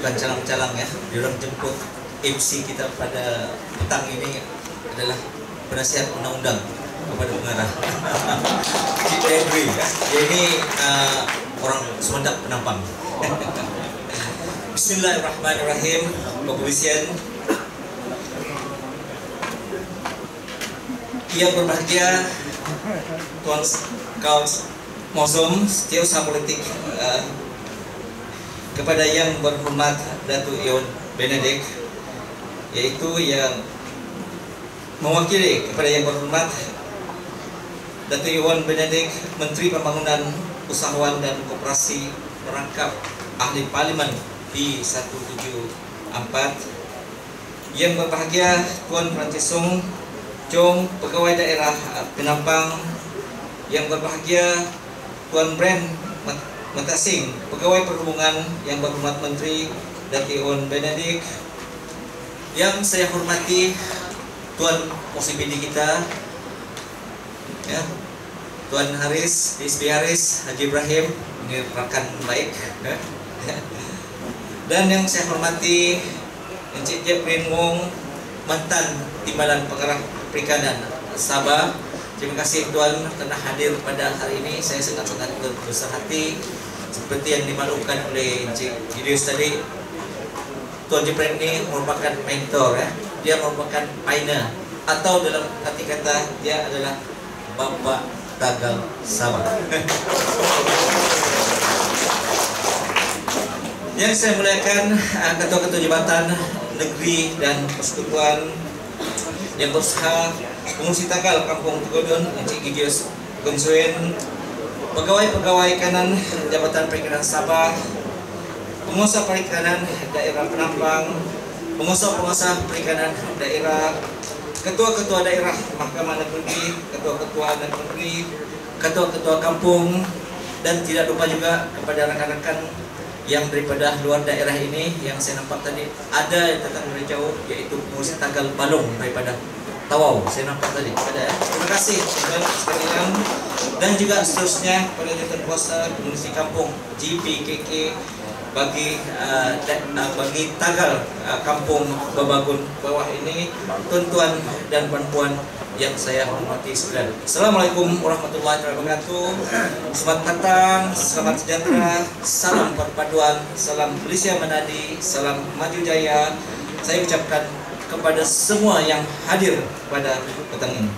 bukan calang-calang ya, diorang jemput MC kita pada petang ini adalah penasihat undang-undang kepada pengarah Cik Henry ya. Dia ini orang Sumendak Penampang. Bismillahirrahmanirrahim. Bapak Presiden yang berbahagia, Tuan Kaum Mozom, setiausaha politik, kepada yang berhormat Datuk Iwan Benedict, yaitu yang mewakili kepada yang berhormat Datuk Iwan Benedict, Menteri Pembangunan Usahawan dan Koperasi Perangkap Ahli Parlimen P174, yang berbahagia Tuan Francisung Chong, Pegawai Daerah Penampang, yang berbahagia Tuan Brand Metasing, Pegawai Perhubungan, yang berhormat Menteri Datuk Iwan Benedict, yang saya hormati Tuan OCPD kita ya, Tuan Haris, DSP Haris, Haji Ibrahim, ini rekan baik ya. Dan yang saya hormati Encik Jeprin Wong, mantan Timbalan Pengarah Perikanan Sabah. Terima kasih Tuan telah hadir pada hari ini. Saya sangat-sangat berbesar hati. Seperti yang dimaklumkan oleh Encik Gideus tadi, Tuan Jeprin ini merupakan mentor ya. Dia merupakan pioneer, atau dalam arti kata dia adalah Bapak Tagal Sabah. Yang saya muliakan ketua-ketua jabatan negeri dan persekutuan yang berusaha, pengungsi Tagal Kampung Tegodon, Encik Gideus Gonsuin, pegawai-pegawai kanan Jabatan Perikanan Sabah, pengusaha perikanan daerah Penampang, pengusaha-pengusaha perikanan daerah, ketua-ketua daerah Mahkamah Negeri, ketua-ketua negeri, ketua-ketua kampung, dan tidak lupa juga kepada rekan-rekan yang daripada luar daerah ini yang saya nampak tadi ada yang datang dari jauh, yaitu pengurus Tagal Balong daripada Tawau. Saya nampak tadi ada. Terima kasih sekalian, dan juga seterusnya kepada jawatan kuasa pengurus kampung GPKK bagi Tagal Kampung Babagun Bawah ini, tuan-tuan dan puan-puan yang saya hormati sekalian. Assalamualaikum warahmatullahi wabarakatuh. Selamat datang, selamat sejahtera, salam perpaduan, salam Malaysia Menadi, salam maju jaya. Saya ucapkan kepada semua yang hadir pada petang ini.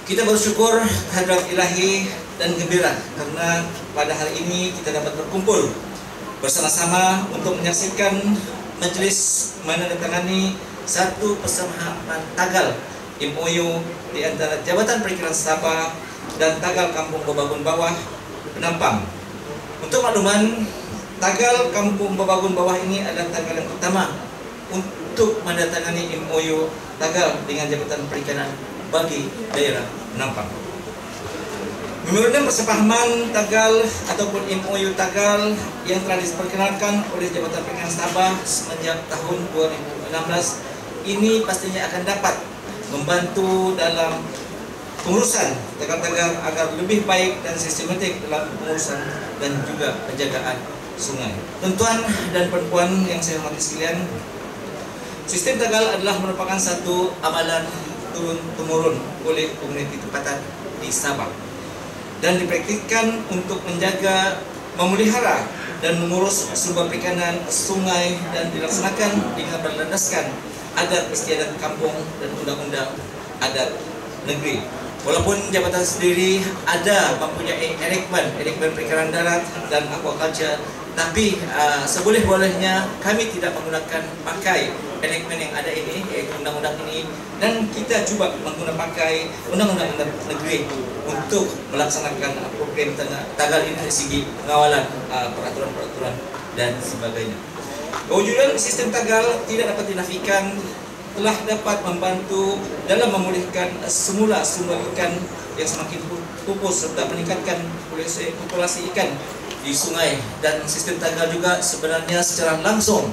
Kita bersyukur kehadirat ilahi dan gembira karena pada hari ini kita dapat berkumpul bersama-sama untuk menyaksikan majelis menandatangani satu persamaan Tagal MOU di antara Jabatan Perikanan Sabah dan Tagal Kampung Babagun Bawah Penampang. Untuk makluman, Tagal Kampung Babagun Bawah ini adalah Tagal yang pertama untuk menandatangani MOU Tagal dengan Jabatan Perikanan bagi daerah Penampang. Memorandum persepahaman Tagal ataupun MOU Tagal yang telah diperkenalkan oleh Jabatan Perikanan Sabah semenjak tahun 2016 ini pastinya akan dapat membantu dalam pengurusan Tagal-Tagal agar lebih baik dan sistematik dalam pengurusan dan juga penjagaan sungai. Tuan-tuan dan perempuan yang saya hormati sekalian, sistem Tagal adalah merupakan satu amalan turun-temurun oleh komuniti tempatan di Sabah dan dipraktikkan untuk menjaga, memelihara dan mengurus sumber perikanan sungai dan dilaksanakan dengan berlandaskan adat istiadat kampung dan undang-undang adat negeri. Walaupun jabatan sendiri ada mempunyai enactment perikanan darat dan aquaculture, tapi seboleh-bolehnya kami tidak menggunakan pakai enactment yang ada ini, yaitu undang-undang ini, dan kita cuba menggunakan pakai undang-undang negeri untuk melaksanakan program Tagal ini dari segi pengawalan peraturan-peraturan dan sebagainya. Kewujudan sistem Tagal tidak dapat dinafikan telah dapat membantu dalam memulihkan semula sumber ikan yang semakin pupus serta meningkatkan populasi ikan di sungai. Dan sistem Tagal juga sebenarnya secara langsung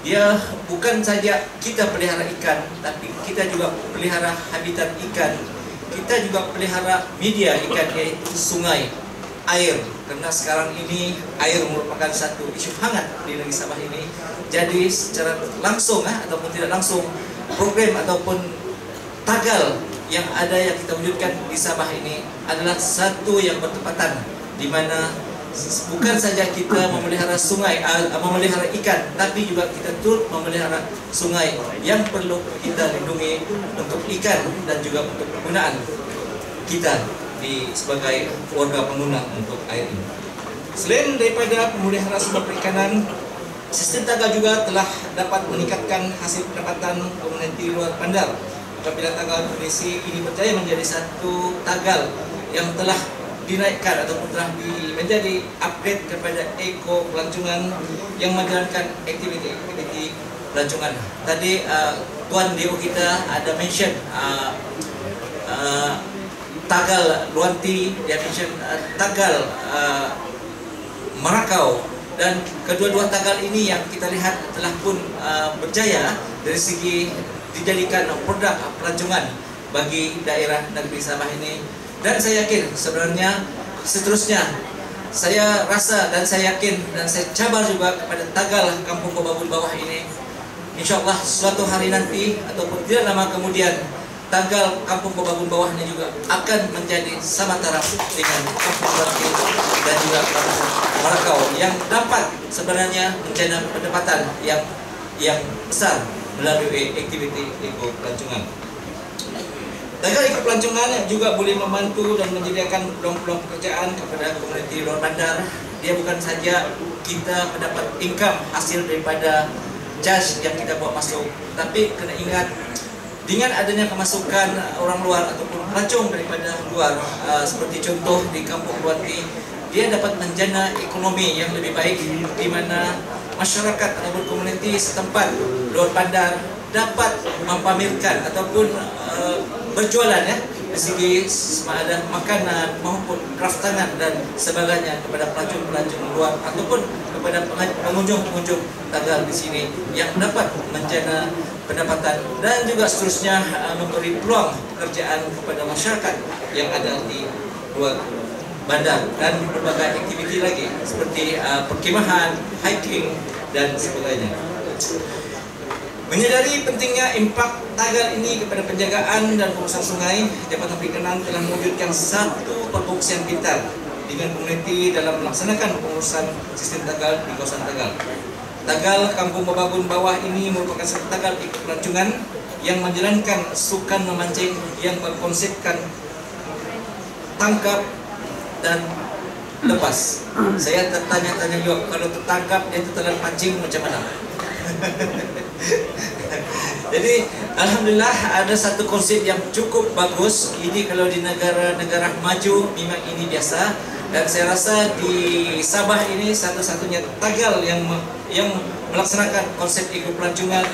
dia bukan saja kita pelihara ikan, tapi kita juga pelihara habitat ikan, kita juga pelihara media ikan, yaitu sungai. air, karena sekarang ini air merupakan satu isu hangat di negeri Sabah ini. Jadi secara langsung ataupun tidak langsung, program ataupun tagal yang ada yang kita wujudkan di Sabah ini adalah satu yang bertepatan, di mana bukan saja kita memelihara sungai, memelihara ikan, tapi juga kita turut memelihara sungai yang perlu kita lindungi untuk ikan dan juga untuk penggunaan kita sebagai warga pengguna untuk air ini. Selain daripada pemelihara sumber perikanan, sistem tagal juga telah dapat meningkatkan hasil pendapatan komuniti luar bandar. Apabila tagal kondisi ini berjaya menjadi satu tagal yang telah dinaikkan ataupun telah menjadi upgrade kepada eko pelancongan yang menjalankan aktiviti pelancongan. Tadi Tuan DO kita ada mention tagal Luanti, dia mention tagal Marakau, dan kedua-dua tagal ini yang kita lihat telah pun berjaya dari segi dijadikan produk pelancongan bagi daerah negeri Sabah ini. Dan saya yakin sebenarnya seterusnya, saya rasa dan saya yakin dan saya cabar juga kepada tagal Kampung Bababul Bawah ini, insyaallah suatu hari nanti ataupun tidak lama kemudian, tagal Kampung Bababul Bawah ini juga akan menjadi sama taraf dengan Kampung Luanti dan juga Kampung Marakau yang dapat sebenarnya menjadi pendapatan yang besar melalui aktiviti eko pelancongan. Tagal eko pelancongan juga boleh membantu dan menyediakan peluang-peluang pekerjaan kepada komuniti luar bandar. Dia bukan saja kita mendapat income hasil daripada charge yang kita bawa masuk, tapi kena ingat dengan adanya kemasukan orang luar ataupun pelancong daripada luar, seperti contoh di Kampung Luanti, dia dapat menjana ekonomi yang lebih baik, di mana masyarakat ataupun komuniti setempat luar bandar dapat mempamerkan ataupun berjualan dari segi sama ada makanan maupun kraft tangan dan sebagainya kepada pelancong-pelancong luar ataupun kepada pengunjung-pengunjung tagal di sini yang dapat menjana pendapatan dan juga seterusnya memberi peluang pekerjaan kepada masyarakat yang ada di luar bandar dan berbagai aktiviti lagi seperti perkemahan, hiking dan sebagainya. Menyadari pentingnya impak tagal ini kepada penjagaan dan pengurusan sungai, Jabatan Perikanan telah mewujudkan satu perfungsian pintar dengan komuniti dalam melaksanakan pengurusan sistem tagal di kawasan tagal. Tagal Kampung Bababul Bawah ini merupakan satu tagal eko pelancongan yang menjalankan sukan memancing yang berkonsepkan tangkap dan lepas. Saya tertanya-tanya juga, kalau tertangkap dia telah pancing macam mana? Jadi alhamdulillah ada satu konsep yang cukup bagus. Ini kalau di negara-negara maju memang ini biasa, dan saya rasa di Sabah ini satu-satunya tagal yang melaksanakan konsep eko pelancongan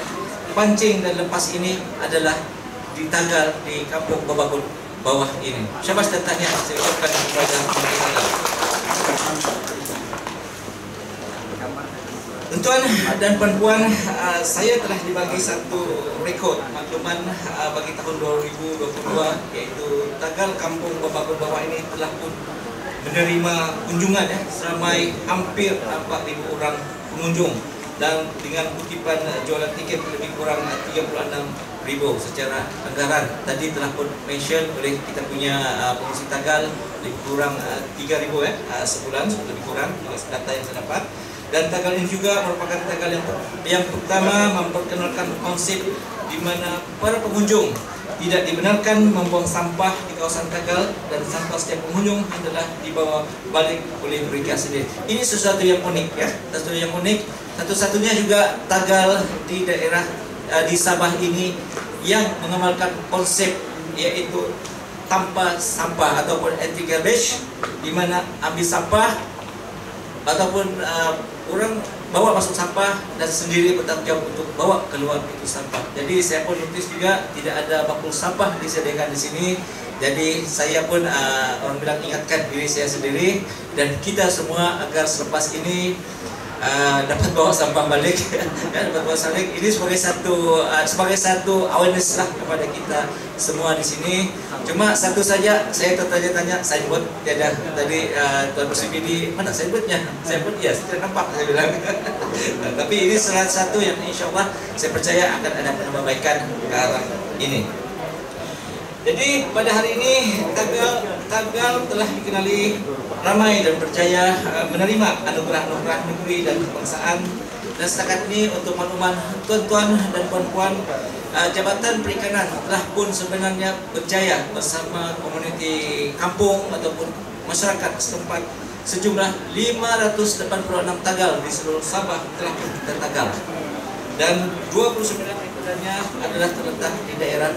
pancing dan lepas ini adalah di tagal di Kampung Bababul Bawah ini. Syabas dan tanya saya ucapkan kepada tagal. Tuan dan puan-puan, saya telah dibagi satu rekod makluman bagi tahun 2022, yaitu tagal Kampung Bababul Bawah ini telah pun menerima kunjungan seramai hampir 4.000 orang pengunjung, dan dengan kutipan jualan tiket lebih kurang 36.000 secara anggaran. Tadi telah pun mention oleh kita punya pengurusi tagal lebih kurang 3.000 sebulan lebih kurang, data yang saya dapat. Dan tagal ini juga merupakan tagal yang pertama memperkenalkan konsep di mana para pengunjung tidak dibenarkan membuang sampah di kawasan tagal, dan sampah setiap pengunjung adalah dibawa balik oleh mereka sendiri. Ini sesuatu yang unik sesuatu yang unik. Satu-satunya juga tagal di daerah di Sabah ini yang mengamalkan konsep yaitu tanpa sampah ataupun anti garbage, di mana ambil sampah ataupun orang bawa masuk sampah dan sendiri bertanggung jawab untuk bawa keluar itu sampah. Jadi saya pun notice juga tidak ada bakul sampah disediakan di sini. Jadi saya pun orang bilang ingatkan diri saya sendiri dan kita semua agar selepas ini dapat bawa sampah balik, dapat bawa balik. Ini sebagai satu awareness lah kepada kita semua di sini. Cuma satu saja saya tertanya-tanya, signboard tiada. Tadi Tuan Persipidi, mana signboardnya? Signboard ya, saya nampak, saya bilang. Tapi ini salah satu yang insya Allah saya percaya akan ada perbaikan ke arah ini. Jadi pada hari ini Tagal telah dikenali ramai dan percaya menerima anugerah-anugerah negeri dan kebangsaan. Dan setakat ini untuk makluman tuan-tuan dan puan-puan, Jabatan Perikanan telah pun sebenarnya berjaya bersama komuniti kampung ataupun masyarakat setempat. Sejumlah 586 tagal di seluruh Sabah telah kita tagal. Dan 29 ekornya adalah terletak di daerah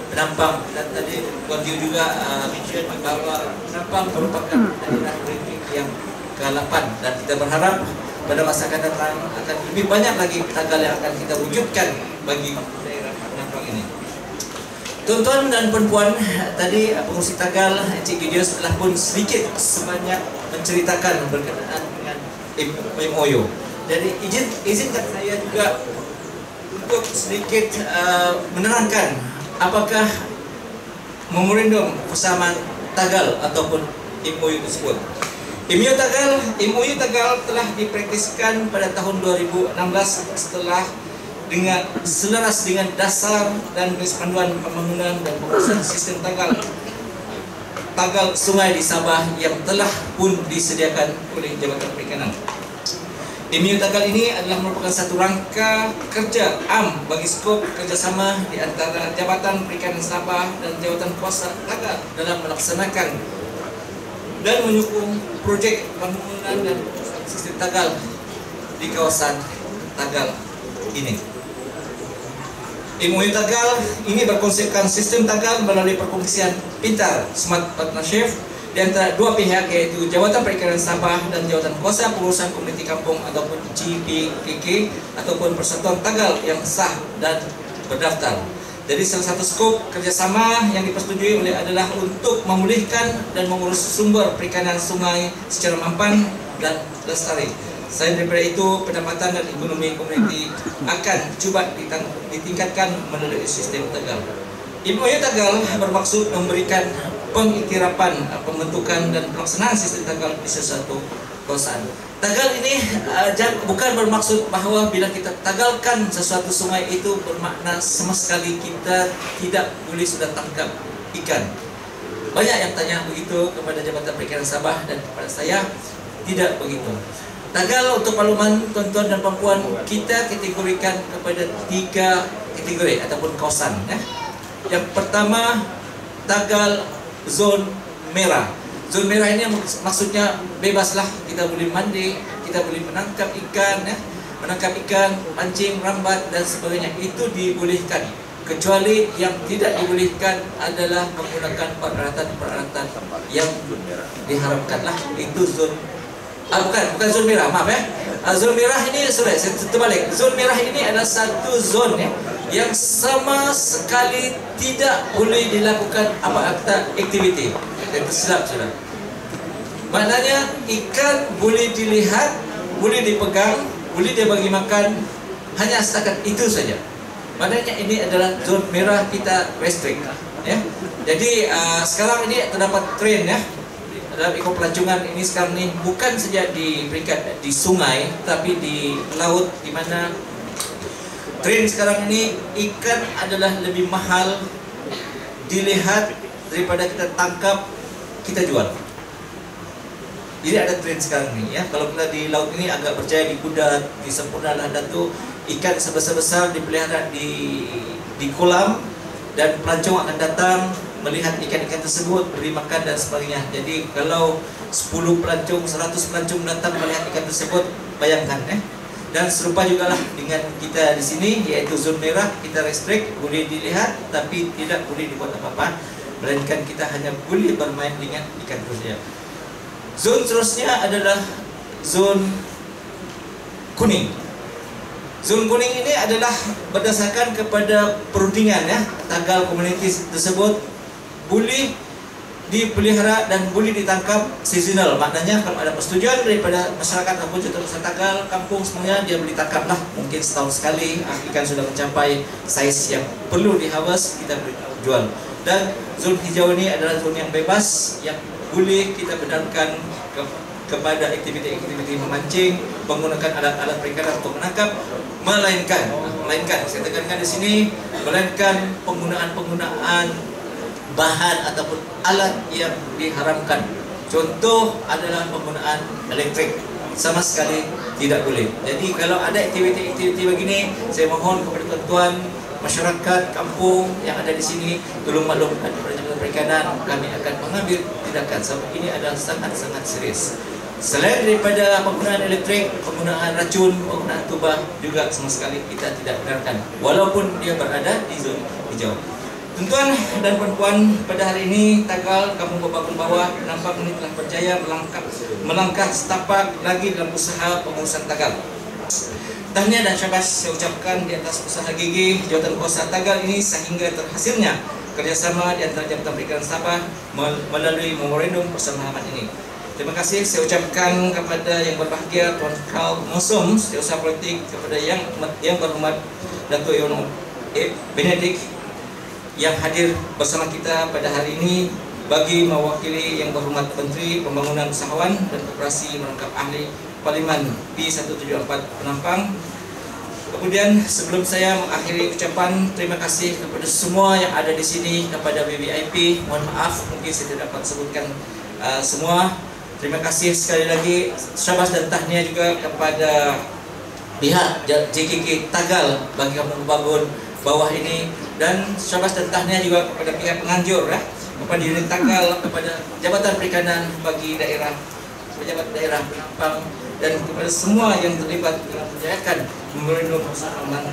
Penampang. Dan tadi Tuan Tiu juga mention bahwa Penampang merupakan daerah politik yang ke-8. Dan kita berharap pada masa akan datang akan lebih banyak lagi tagal yang akan kita wujudkan bagi daerah Penampang ini. Tuan-tuan dan puan-puan, tadi pengurus tagal Encik Gideus telah pun sedikit sebanyak menceritakan berkenaan dengan MOU. Jadi izinkan saya juga untuk sedikit menerangkan apakah memorandum persamaan tagal ataupun MOU tersebut. MOU Tagal telah dipraktiskan pada tahun 2016 setelah dengan selaras dengan dasar dan garis panduan pembangunan dan pengurusan sistem tagal sungai di Sabah yang telah pun disediakan oleh Jabatan Perikanan. MOU Tagal ini adalah merupakan satu rangka kerja bagi skop kerjasama di antara Jabatan Perikanan Sabah dan Jawatan Kuasa Tagal dalam melaksanakan dan menyokong projek pembangunan dan sistem tagal di kawasan Tagal ini. MOU Tagal ini berkonsepkan sistem tagal melalui perkongsian pintar smart partnership di antara dua pihak, yaitu Jabatan Perikanan Sabah dan Jawatan Kuasa Pengurusan Komuniti Kampung ataupun JPKK ataupun Persatuan Tagal yang sah dan berdaftar. Jadi salah satu skop kerjasama yang dipersetujui adalah untuk memulihkan dan mengurus sumber perikanan sungai secara mampan dan lestari. Selain daripada itu, pendapatan dan ekonomi komuniti akan cuba ditingkatkan melalui sistem Tagal. MOU Tagal bermaksud memberikan pengiktirafan pembentukan dan pelaksanaan sistem Tagal di sesuatu kawasan. Tagal ini bukan bermaksud bahwa bila kita tagalkan sesuatu sungai itu bermakna sama sekali kita tidak boleh sudah tangkap ikan. Banyak yang tanya begitu kepada Jabatan Perikanan Sabah dan kepada saya, tidak begitu. Tagal untuk makluman tuan-tuan dan puan-puan, kita kategorikan kepada 3 kategori ataupun kawasan. Yang pertama, Tagal zon merah. Zon merah ini maksudnya bebaslah, kita boleh mandi, kita boleh menangkap ikan, pancing, rambat dan sebagainya. Itu dibolehkan. Kecuali yang tidak dibolehkan adalah menggunakan peralatan-peralatan yang diharamkanlah. Itu zon bukan zon merah, maaf ya. Zon merah ini, saya terbalik. Zon merah ini adalah satu zon yang sama sekali tidak boleh dilakukan apa-apa aktiviti. Itu silap sudah. Maknanya ikan boleh dilihat, boleh dipegang, boleh dia bagi makan, hanya setakat itu saja. Maknanya ini adalah zon merah, kita restrict. Ya. Jadi sekarang ini terdapat tren ya dalam ekopelancongan ini sekarang ini, bukan saja di peringkat di sungai, tapi di laut, di mana tren sekarang ini ikan adalah lebih mahal dilihat daripada kita tangkap, kita jual. Jadi ada tren sekarang ini ya. Kalau kita di laut ini agak berjaya di Kudat, di Sempurna Lahan tu ikan sebesar-besar dipelihara di kolam, dan pelancong akan datang melihat ikan-ikan tersebut, beri makan dan sebagainya. Jadi kalau 10 pelancong, 100 pelancong datang melihat ikan tersebut, bayangkan Dan serupa juga lah dengan kita di sini, yaitu zon merah, kita restrict, boleh dilihat tapi tidak boleh dibuat apa-apa, melainkan kita hanya boleh bermain dengan ikan saja. Zon seterusnya adalah zon kuning. Zon kuning ini adalah berdasarkan kepada perundingan ya, tagal komunitas tersebut boleh dipelihara dan boleh ditangkap seasonal. Maknanya kalau ada persetujuan daripada masyarakat ataupun juta tagal kampung semuanya, dia boleh tangkap lah, mungkin setahun sekali. Ikan sudah mencapai saiz yang perlu di harvest, kita boleh jual. Dan zon hijau ini adalah zon yang bebas, yang boleh kita benarkan kepada aktiviti-aktiviti memancing menggunakan alat-alat perikanan untuk menangkap, melainkan saya tekankan di sini, melainkan penggunaan bahan ataupun alat yang diharamkan. Contoh adalah penggunaan elektrik, sama sekali tidak boleh. Jadi kalau ada aktiviti-aktiviti begini, saya mohon kepada tuan-tuan masyarakat kampung yang ada di sini, tolong maklumkan kepada Jabatan Perikanan, kami akan mengambil tindakan sebab ini adalah sangat-sangat serius. Selain daripada penggunaan elektrik, penggunaan racun, penggunaan tubah juga sama sekali kita tidak benarkan, walaupun dia berada di zon hijau. Tuan-tuan dan puan-puan, pada hari ini Tagal Kampung Babakun Bawah nampak ini telah berjaya melangkah setapak lagi dalam usaha pengurusan Tagal. Tahniah dan syabas saya ucapkan di atas usaha gigih Jawatan Kuasa Tagal ini sehingga terhasilnya kerjasama di antara Jabatan Perikanan Sabah melalui memorandum persamaan ini. Terima kasih saya ucapkan kepada yang berbahagia Tuan Karl Mosum, Setiausaha Politik, kepada yang berhormat Datuk Yono Benedict yang hadir bersama kita pada hari ini, bagi mewakili yang berhormat Menteri Pembangunan Usahawan dan Koperasi Merangkap Ahli Parlimen P174 Penampang. Kemudian sebelum saya mengakhiri ucapan, terima kasih kepada semua yang ada di sini, kepada VVIP, mohon maaf mungkin saya tidak dapat sebutkan semua. Terima kasih sekali lagi, syabas dan tahniah juga kepada pihak JKK Tagal bagi Kampung Babakun Bawah ini, dan syabas dan tahniah juga kepada pihak penganjur, kepada unit Tagal, kepada Jabatan Perikanan bagi daerah, pejabat daerah Penampang, dan kepada semua yang terlibat dalam menjayakan memorandum persamaan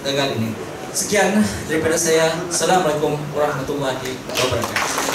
Tagal ini. Sekian daripada saya. Assalamualaikum warahmatullahi wabarakatuh.